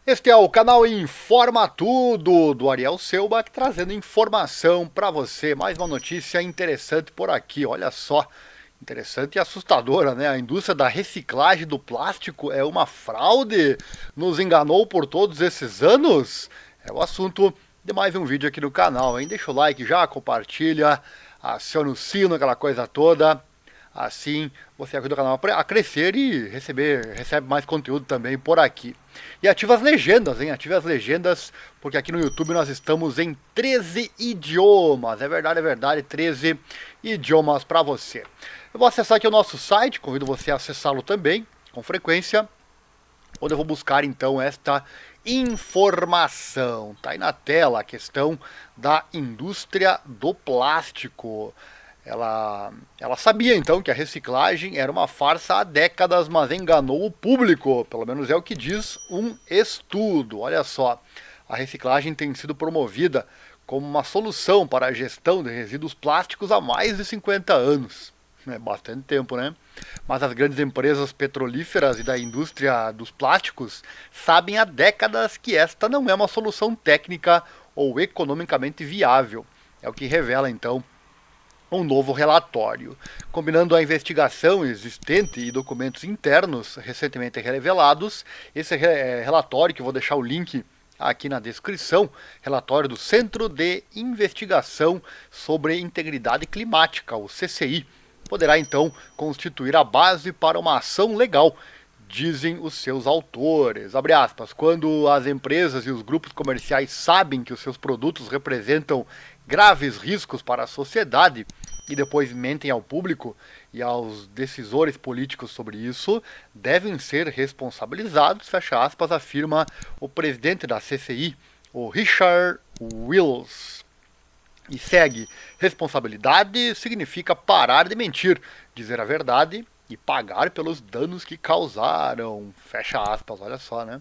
Este é o canal Informa Tudo do Ariel Selbach, trazendo informação para você. Mais uma notícia interessante por aqui, olha só. Interessante e assustadora, né? A indústria da reciclagem do plástico é uma fraude? Nos enganou por todos esses anos? É o assunto de mais um vídeo aqui no canal, hein? Deixa o like já, compartilha, aciona o sino, aquela coisa toda. Assim você ajuda o canal a crescer e recebe mais conteúdo também por aqui. E ativa as legendas, hein? Ative as legendas, porque aqui no YouTube nós estamos em 13 idiomas. É verdade, 13 idiomas para você. Eu vou acessar aqui o nosso site, convido você a acessá-lo também, com frequência, onde eu vou buscar então esta informação. Tá aí na tela a questão da indústria do plástico. Ela sabia então que a reciclagem era uma farsa há décadas, mas enganou o público. Pelo menos é o que diz um estudo. Olha só, a reciclagem tem sido promovida como uma solução para a gestão de resíduos plásticos há mais de 50 anos. É bastante tempo, né? Mas as grandes empresas petrolíferas e da indústria dos plásticos sabem há décadas que esta não é uma solução técnica ou economicamente viável. É o que revela então um novo relatório. Combinando a investigação existente e documentos internos recentemente revelados, esse relatório, que eu vou deixar o link aqui na descrição, relatório do Centro de Investigação sobre Integridade Climática, o CCI, poderá então constituir a base para uma ação legal, dizem os seus autores. Abre aspas, quando as empresas e os grupos comerciais sabem que os seus produtos representam graves riscos para a sociedade e depois mentem ao público e aos decisores políticos sobre isso, devem ser responsabilizados, fecha aspas, afirma o presidente da CCI, o Richard Wills. E segue, responsabilidade significa parar de mentir, dizer a verdade e pagar pelos danos que causaram. Fecha aspas, olha só, né?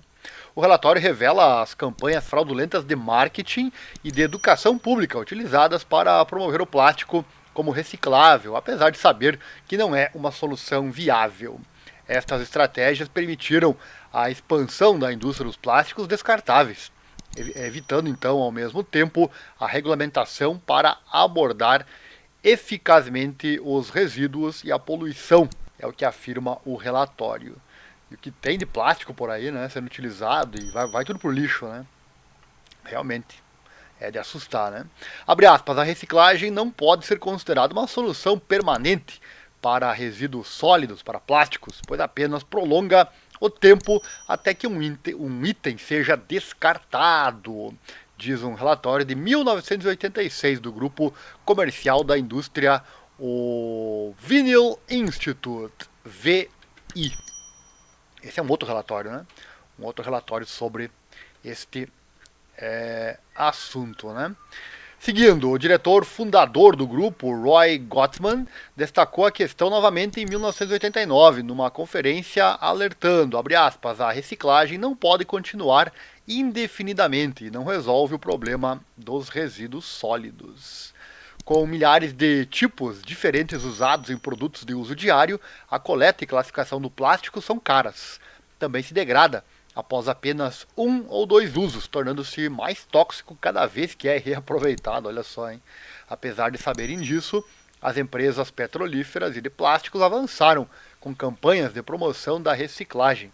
O relatório revela as campanhas fraudulentas de marketing e de educação pública utilizadas para promover o plástico como reciclável, apesar de saber que não é uma solução viável. Estas estratégias permitiram a expansão da indústria dos plásticos descartáveis, evitando então ao mesmo tempo a regulamentação para abordar eficazmente os resíduos e a poluição, é o que afirma o relatório. E o que tem de plástico por aí, né, sendo utilizado, e vai tudo pro lixo, né? Realmente é de assustar, né? Abre aspas, a reciclagem não pode ser considerada uma solução permanente para resíduos sólidos, para plásticos, pois apenas prolonga o tempo até que um item seja descartado, diz um relatório de 1986 do grupo comercial da indústria, o Vinyl Institute, VI. Esse é um outro relatório, né? Um outro relatório sobre este assunto, né? Seguindo, o diretor fundador do grupo, Roy Gottman, destacou a questão novamente em 1989, numa conferência alertando, abre aspas, a reciclagem não pode continuar indefinidamente e não resolve o problema dos resíduos sólidos. Com milhares de tipos diferentes usados em produtos de uso diário, a coleta e classificação do plástico são caras. Também se degrada após apenas 1 ou 2 usos, tornando-se mais tóxico cada vez que é reaproveitado, olha só, hein? Apesar de saberem disso, as empresas petrolíferas e de plásticos avançaram com campanhas de promoção da reciclagem.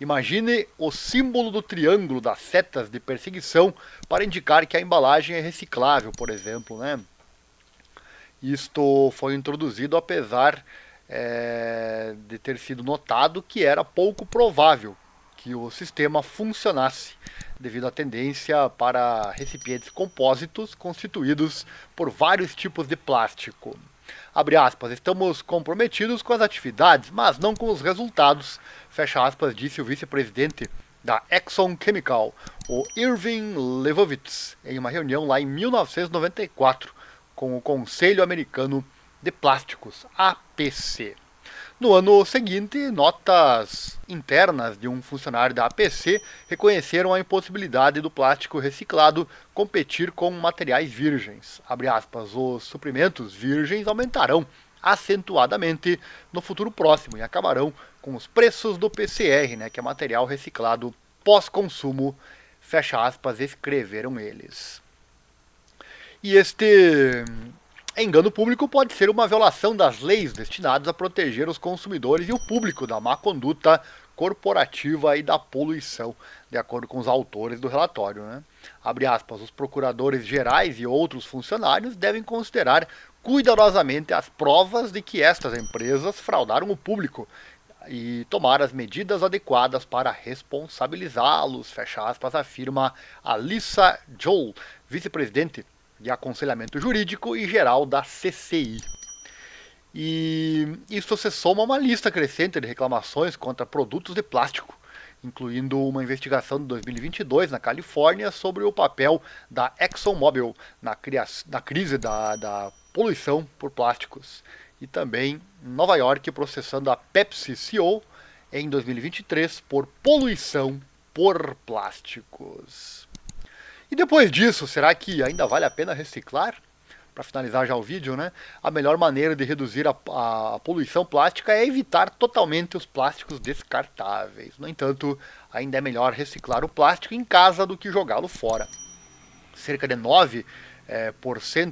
Imagine o símbolo do triângulo das setas de perseguição para indicar que a embalagem é reciclável, por exemplo, né? Isto foi introduzido apesar de ter sido notado que era pouco provável que o sistema funcionasse, devido à tendência para recipientes compósitos constituídos por vários tipos de plástico. Abre aspas, estamos comprometidos com as atividades, mas não com os resultados, fecha aspas, disse o vice-presidente da Exxon Chemical, o Irving Leibovitz, em uma reunião lá em 1994, com o Conselho Americano de Plásticos, APC. No ano seguinte, notas internas de um funcionário da APC reconheceram a impossibilidade do plástico reciclado competir com materiais virgens. Abre aspas, os suprimentos virgens aumentarão acentuadamente no futuro próximo e acabarão com os preços do PCR, né, que é material reciclado pós-consumo, fecha aspas, escreveram eles. E este engano público pode ser uma violação das leis destinadas a proteger os consumidores e o público da má conduta corporativa e da poluição, de acordo com os autores do relatório. Né? Abre aspas, os procuradores gerais e outros funcionários devem considerar cuidadosamente as provas de que estas empresas fraudaram o público e tomar as medidas adequadas para responsabilizá-los, fecha aspas, afirma Alissa Joel, vice-presidente de aconselhamento jurídico e geral da CCI. E isso se soma a uma lista crescente de reclamações contra produtos de plástico, incluindo uma investigação de 2022 na Califórnia sobre o papel da ExxonMobil na crise da poluição por plásticos. E também Nova York processando a Pepsi CEO em 2023 por poluição por plásticos. E depois disso, será que ainda vale a pena reciclar? Para finalizar já o vídeo, né? A melhor maneira de reduzir a poluição plástica é evitar totalmente os plásticos descartáveis. No entanto, ainda é melhor reciclar o plástico em casa do que jogá-lo fora. Cerca de 9%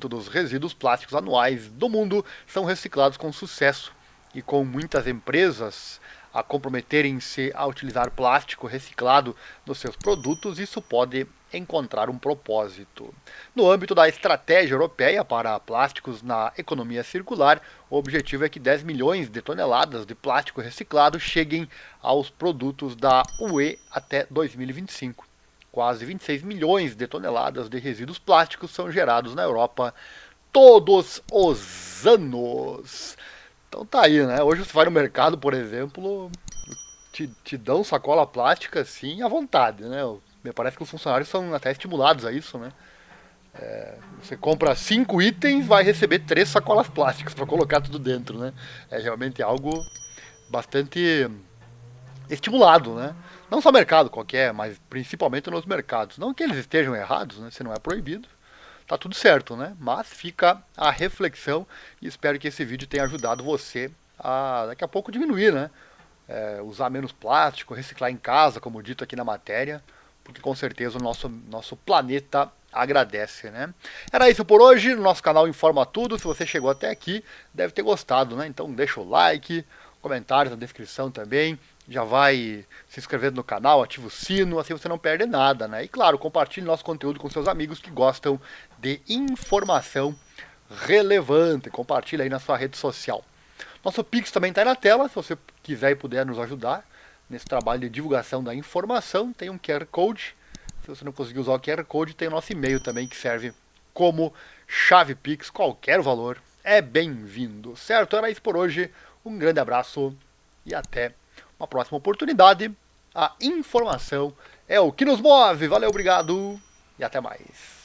dos resíduos plásticos anuais do mundo são reciclados com sucesso. E com muitas empresas a comprometerem-se a utilizar plástico reciclado nos seus produtos, isso pode encontrar um propósito. No âmbito da estratégia europeia para plásticos na economia circular, o objetivo é que 10 milhões de toneladas de plástico reciclado cheguem aos produtos da UE até 2025. Quase 26 milhões de toneladas de resíduos plásticos são gerados na Europa todos os anos. Então tá aí, né? Hoje você vai no mercado, por exemplo, te dão sacola plástica assim à vontade, né? Me parece que os funcionários são até estimulados a isso, né? Você compra 5 itens, vai receber 3 sacolas plásticas para colocar tudo dentro, né? É realmente algo bastante estimulado, né? Não só mercado qualquer, mas principalmente nos mercados. Não que eles estejam errados, né? Se não é proibido, tá tudo certo, né? Mas fica a reflexão e espero que esse vídeo tenha ajudado você a daqui a pouco diminuir, né? Usar menos plástico, reciclar em casa, como dito aqui na matéria, porque com certeza o nosso planeta agradece, né? Era isso por hoje, no nosso canal Informa Tudo. Se você chegou até aqui, deve ter gostado, né? Então deixa o like, comentários na descrição também. Já vai se inscrevendo no canal, ativa o sino, assim você não perde nada, né? E claro, compartilhe nosso conteúdo com seus amigos que gostam de informação relevante. Compartilhe aí na sua rede social. Nosso Pix também está aí na tela, se você quiser e puder nos ajudar nesse trabalho de divulgação da informação. Tem um QR Code. Se você não conseguir usar o QR Code, tem o nosso e-mail também que serve como chave Pix. Qualquer valor é bem-vindo, certo? Era isso por hoje. Um grande abraço e até uma próxima oportunidade. A informação é o que nos move. Valeu, obrigado e até mais.